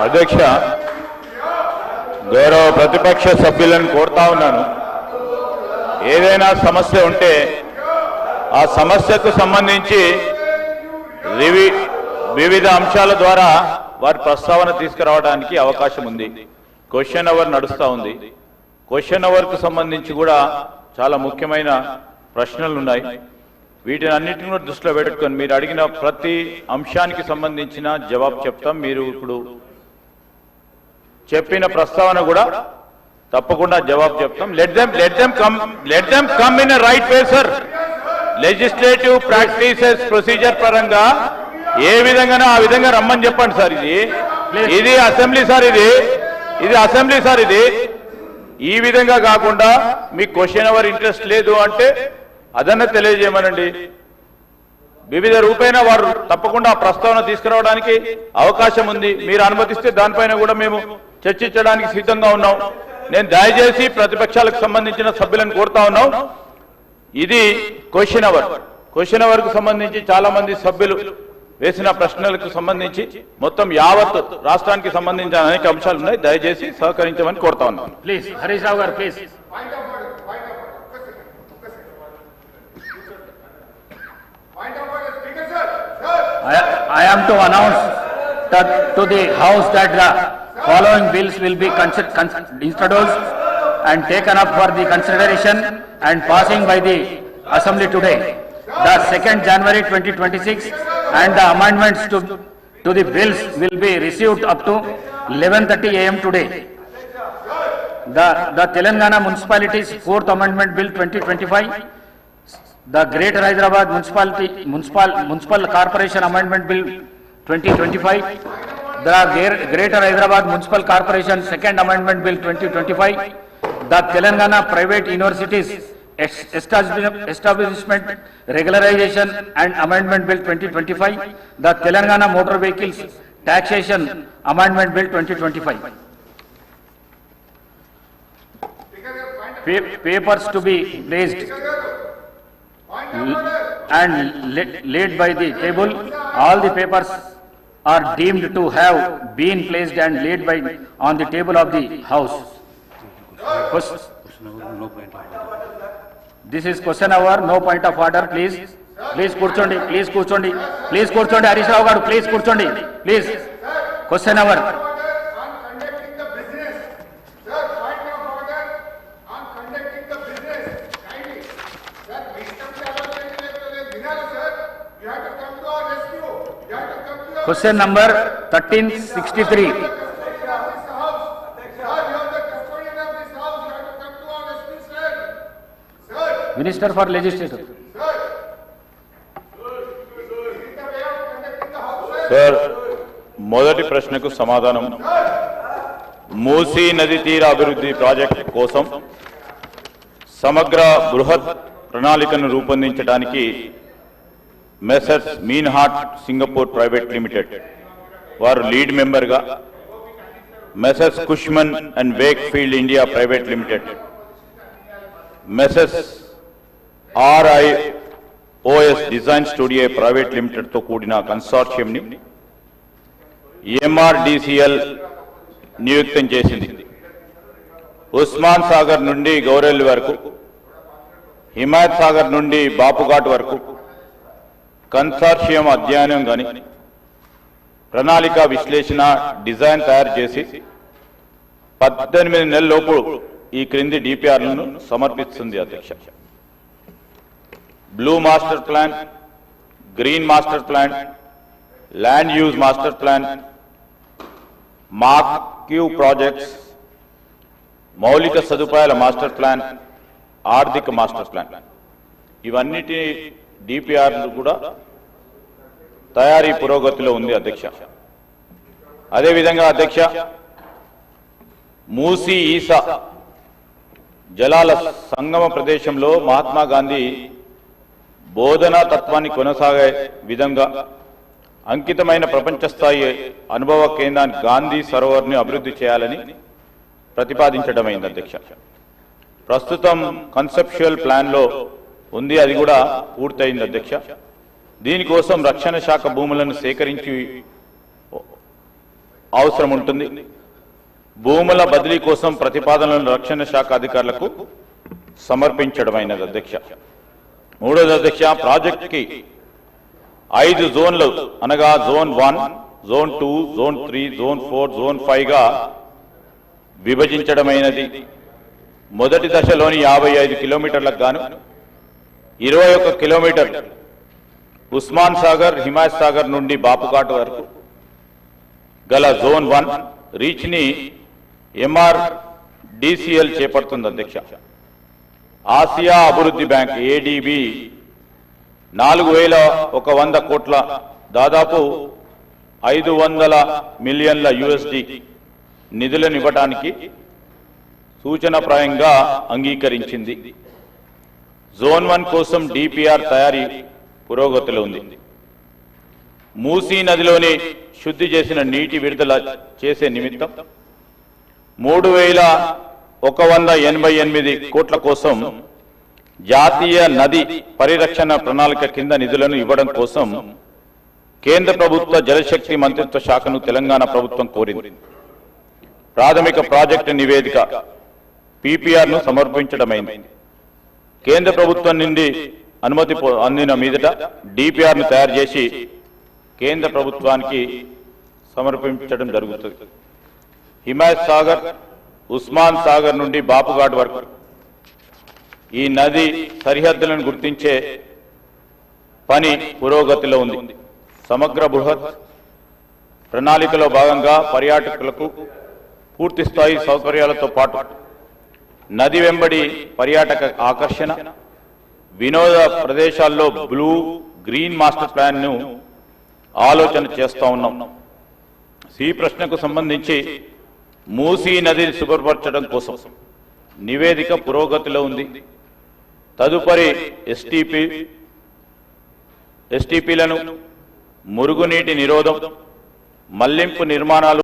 అధ్యక్ష, గౌరవ ప్రతిపక్ష సభ్యులను కోరుతా ఉన్నాను, ఏదైనా సమస్య ఉంటే ఆ సమస్యకు సంబంధించి వివిధ అంశాల ద్వారా వారి ప్రస్తావన తీసుకురావడానికి అవకాశం ఉంది. క్వశ్చన్ అవర్ నడుస్తూ ఉంది. క్వశ్చన్ అవర్కు సంబంధించి కూడా చాలా ముఖ్యమైన ప్రశ్నలు ఉన్నాయి. వీటిని అన్నింటినీ దృష్టిలో పెట్టుకొని మీరు అడిగిన ప్రతి అంశానికి సంబంధించిన జవాబు చెప్తాం. మీరు ఇప్పుడు చెప్పిన ప్రస్తావన కూడా తప్పకుండా జవాబు చెప్తాం. Let them come in right way sir. Legislative practices procedure పరంగా ఏ విధంగానో ఆ విధంగా రమ్మని చెప్పండి సార్. ఇది అసెంబ్లీ సార్, ఇది అసెంబ్లీ సార్. ఇది ఈ విధంగా కాకుండా మీకు క్వశ్చన్ అవర్ ఇంట్రెస్ట్ లేదు అంటే అదన్నా తెలియజేయమనండి. వివిధ రూపేణ వారు తప్పకుండా ప్రస్తావన తీసుకురావడానికి అవకాశం ఉంది. మీరు అనుమతిస్తే దానిపైన కూడా మేము చర్చించడానికి సిద్ధంగా ఉన్నాం. నేను దయచేసి ప్రతిపక్షాలకు సంబంధించిన సభ్యులను కోరుతా ఉన్నాం, ఇది క్వశ్చన్ అవర్. క్వశ్చన్ అవర్ కు సంబంధించి చాలా మంది సభ్యులు వేసిన ప్రశ్నలకు సంబంధించి మొత్తం యావత్ రాష్ట్రానికి సంబంధించిన అనేక అంశాలు ఉన్నాయి. దయచేసి సహకరించమని కోరుతా ఉన్నాం. ప్లీజ్ హరీష్ రావు గారు please. I am to announce to the House that the following bills will be introduced and taken up for the consideration and passing by the Assembly today. The 2nd January 2026 and the amendments to the bills will be received up to 11:30 AM today. The Telangana Municipalities 4th Amendment Bill 2025, the Greater Hyderabad Municipal Corporation Amendment Bill 2025, the Greater Hyderabad Municipal Corporation 2nd Amendment Bill 2025, the Telangana Private Universities Establishment Regularization and Amendment Bill 2025, the Telangana Motor Vehicles Taxation Amendment Bill 2025. Papers to be placed and laid by the table. All the papers are deemed to have been placed and laid by on the table of the House. This is question hour, no point of order, please. Please కూర్చోండి, please కూర్చోండి, please కూర్చోండి. హరీష్ రావు గారు please కూర్చోండి, please. Question hour. Question number 1363. Minister for Legislature. Sir, మొదటి ప్రశ్నకు సమాధానం. మూసీ నది తీర అభివృద్ధి ప్రాజెక్టు కోసం సమగ్ర బృహత్ ప్రణాళికను రూపొందించడానికి messrs Meinhardt Singapore private limited వారు లీడ్ మెంబర్గా, messrs Cushman and Wakefield India private limited, messrs RIOS design studio private లిమిటెడ్తో కూడిన కన్సార్షియంని MRDCL నియుక్తం చేసింది. ఉస్మాన్ సాగర్ నుండి గౌరెల్లి వరకు, హిమాయత్ సాగర్ నుండి బాపుఘాట్ వరకు కన్సార్షియం అధ్యయనం కానీ ప్రణాళిక విశ్లేషణ డిజైన్ తయారు చేసి 18 నెలలలోపు ఈ క్రింది DPRలను సమర్పిస్తుంది. అధ్యక్ష, blue master plan, green master plan, land use master plan, marquee projects, మౌలిక సదుపాయాల మాస్టర్ ప్లాన్, ఆర్థిక మాస్టర్ ప్లాన్, ఇవన్నిటి DPRలు కూడా తయారీ పురోగతిలో ఉంది. అధ్యక్ష, అదేవిధంగా అధ్యక్ష, మూసీ ఈసా జలాల సంగమ ప్రదేశంలో మహాత్మా గాంధీ బోధనా తత్వాన్ని కొనసాగే విధంగా అంకితమైన ప్రపంచ స్థాయి అనుభవ కేంద్రాన్ని గాంధీ సరోవర్ని అభివృద్ధి చేయాలని ప్రతిపాదించడమైంది. అధ్యక్ష, ప్రస్తుతం కన్సెప్చువల్ ప్లాన్లో ఉంది, అది కూడా పూర్తయింది. అధ్యక్ష, దీనికోసం రక్షణ శాఖ భూములను సేకరించి అవసరం ఉంటుంది. భూముల బదిలీ కోసం ప్రతిపాదనలను రక్షణ శాఖ అధికారులకు సమర్పించడమైనది అధ్యక్ష. మూడోది అధ్యక్ష, ప్రాజెక్టుకి 5 జోన్లు అనగా zone 1, zone 2, zone 3, zone 4, zone 5గా విభజించడమైనది. మొదటి దశలోని 55 కిలోమీటర్లకు గాను 21 కిలోమీటర్లు ఉస్మాన్ సాగర్, హిమాయత్ సాగర్ నుండి బాపుఘాట్ వరకు గల జోన్ 1 రీచ్ ని MRDCL చేపడుతుంది అధ్యక్ష. ఆసియా అభివృద్ధి బ్యాంక్ ADB 4100 కోట్ల దాదాపు 500 మిలియన్ల USD నిధులను ఇవ్వడానికి సూచనప్రాయంగా అంగీకరించింది. జోన్ 1 కోసం DPR తయారీ పురోగతిలో ఉంది. మూసీ నదిలోని శుద్ధి చేసిన నీటి విడుదల చేసే నిమిత్తం 3188 కోట్ల కోసం జాతీయ నది పరిరక్షణ ప్రణాళిక కింద నిధులను ఇవ్వడం కోసం కేంద్ర ప్రభుత్వ జలశక్తి మంత్రిత్వ శాఖను తెలంగాణ ప్రభుత్వం కోరింది. ప్రాథమిక ప్రాజెక్టు నివేదిక PPR ను సమర్పించడమైంది. కేంద్ర ప్రభుత్వం నుండి అనుమతి అందిన మీదట DPR ను తయారు చేసి కేంద్ర ప్రభుత్వానికి సమర్పించడం జరుగుతుంది. హిమాయత్ సాగర్, ఉస్మాన్ సాగర్ నుండి బాపుఘాట్ వరకు ఈ నది సరిహద్దులను గుర్తించే పని పురోగతిలో ఉంది. సమగ్ర బృహత్ ప్రణాళికలో భాగంగా పర్యాటకులకు పూర్తి స్థాయి సౌకర్యాలతో పాటు నది వెంబడి పర్యాటక ఆకర్షణ, వినోద ప్రదేశాల్లో బ్లూ గ్రీన్ మాస్టర్ ప్లాన్ ను ఆలోచన చేస్తా ఉన్నాం. ఈ ప్రశ్నకు సంబంధించి మూసీ నదిని శుభ్రపరచడం కోసం నివేదిక పురోగతిలో ఉంది. తదుపరి STPలను మురుగునీటి నిరోధం, మళ్లింపు నిర్మాణాలు